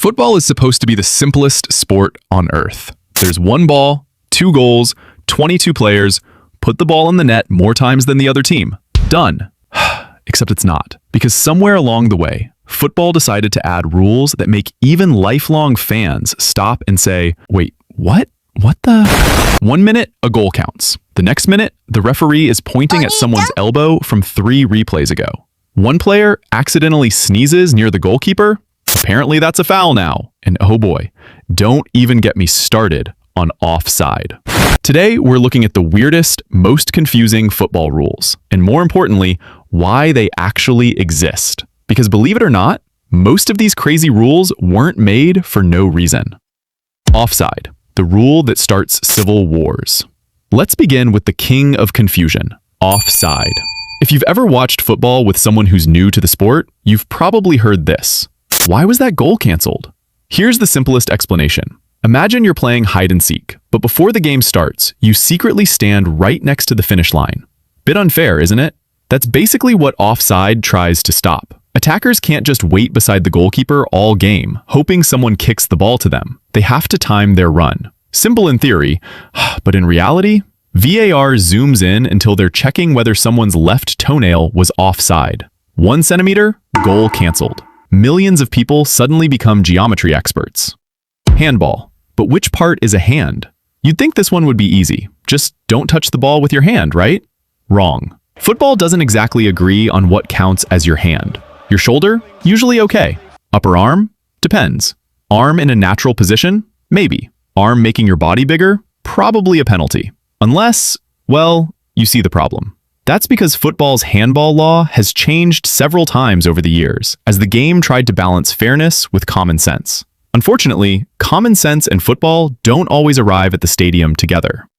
Football is supposed to be the simplest sport on earth. There's one ball, 2 goals, 22 players, put the ball in the net more times than the other team. Done. Except it's not. Because somewhere along the way, football decided to add rules that make even lifelong fans stop and say, wait, what? What the? 1 minute, a goal counts. The next minute, the referee is pointing at someone's elbow from 3 replays ago. One player accidentally sneezes near the goalkeeper. Apparently that's a foul now. And oh boy, don't even get me started on offside. Today, we're looking at the weirdest, most confusing football rules, and more importantly, why they actually exist. Because believe it or not, most of these crazy rules weren't made for no reason. Offside, the rule that starts civil wars. Let's begin with the king of confusion, offside. If you've ever watched football with someone who's new to the sport, you've probably heard this. Why was that goal canceled? Here's the simplest explanation. Imagine you're playing hide and seek, but before the game starts, you secretly stand right next to the finish line. Bit unfair, isn't it? That's basically what offside tries to stop. Attackers can't just wait beside the goalkeeper all game, hoping someone kicks the ball to them. They have to time their run. Simple in theory, but in reality, VAR zooms in until they're checking whether someone's left toenail was offside. 1 centimeter, goal canceled. Millions of people suddenly become geometry experts. Handball. But which part is a hand? You'd think this one would be easy. Just don't touch the ball with your hand, right? Wrong. Football doesn't exactly agree on what counts as your hand. Your shoulder? Usually okay. Upper arm? Depends. Arm in a natural position? Maybe. Arm making your body bigger? Probably a penalty. Unless, well, you see the problem. That's because football's handball law has changed several times over the years as the game tried to balance fairness with common sense. Unfortunately, common sense and football don't always arrive at the stadium together.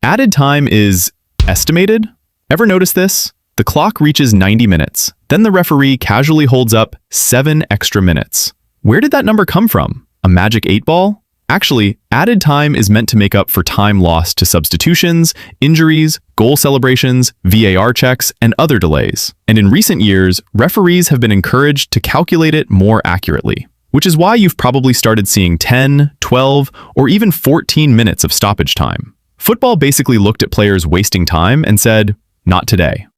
Added time is estimated. Ever notice this? The clock reaches 90 minutes. Then the referee casually holds up 7 extra minutes. Where did that number come from? A magic 8 ball? Actually, added time is meant to make up for time lost to substitutions, injuries, goal celebrations, VAR checks, and other delays. And in recent years, referees have been encouraged to calculate it more accurately, which is why you've probably started seeing 10, 12, or even 14 minutes of stoppage time. Football basically looked at players wasting time and said, not today.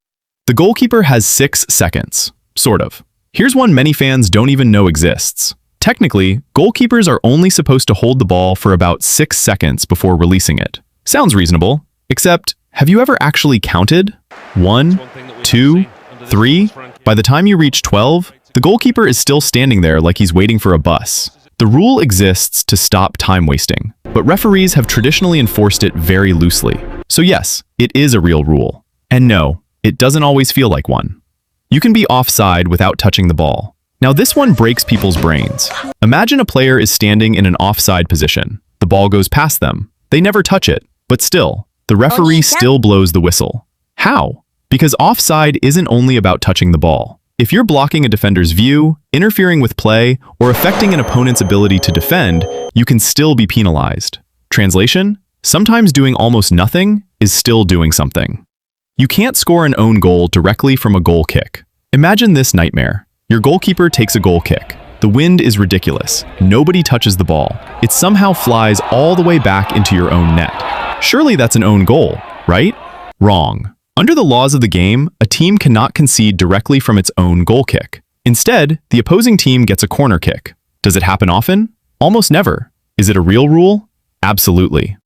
The goalkeeper has 6 seconds, sort of. Here's one many fans don't even know exists. Technically, goalkeepers are only supposed to hold the ball for about 6 seconds before releasing it. Sounds reasonable, except have you ever actually counted? 1, 2, 3? By the time you reach 12, the goalkeeper is still standing there like he's waiting for a bus. The rule exists to stop time wasting, but referees have traditionally enforced it very loosely. So yes, it is a real rule. And no, it doesn't always feel like one. You can be offside without touching the ball. Now this one breaks people's brains. Imagine a player is standing in an offside position. The ball goes past them. They never touch it, but still, the referee still blows the whistle. How? Because offside isn't only about touching the ball. If you're blocking a defender's view, interfering with play, or affecting an opponent's ability to defend, you can still be penalized. Translation? Sometimes doing almost nothing is still doing something. You can't score an own goal directly from a goal kick. Imagine this nightmare. Your goalkeeper takes a goal kick. The wind is ridiculous. Nobody touches the ball. It somehow flies all the way back into your own net. Surely that's an own goal, right? Wrong. Under the laws of the game, a team cannot concede directly from its own goal kick. Instead, the opposing team gets a corner kick. Does it happen often? Almost never. Is it a real rule? Absolutely.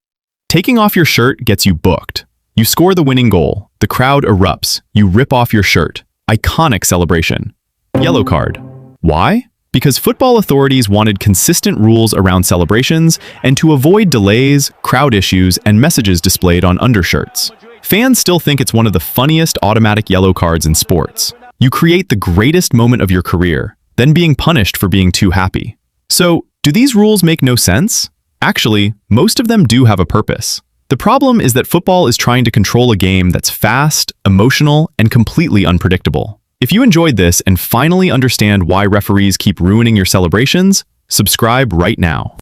Taking off your shirt gets you booked. You score the winning goal. The crowd erupts. You rip off your shirt. Iconic celebration. Yellow card. Why? Because football authorities wanted consistent rules around celebrations and to avoid delays, crowd issues, and messages displayed on undershirts. Fans still think it's one of the funniest automatic yellow cards in sports. You create the greatest moment of your career, then being punished for being too happy. So, do these rules make no sense? Actually, most of them do have a purpose. The problem is that football is trying to control a game that's fast, emotional, and completely unpredictable. If you enjoyed this and finally understand why referees keep ruining your celebrations, subscribe right now.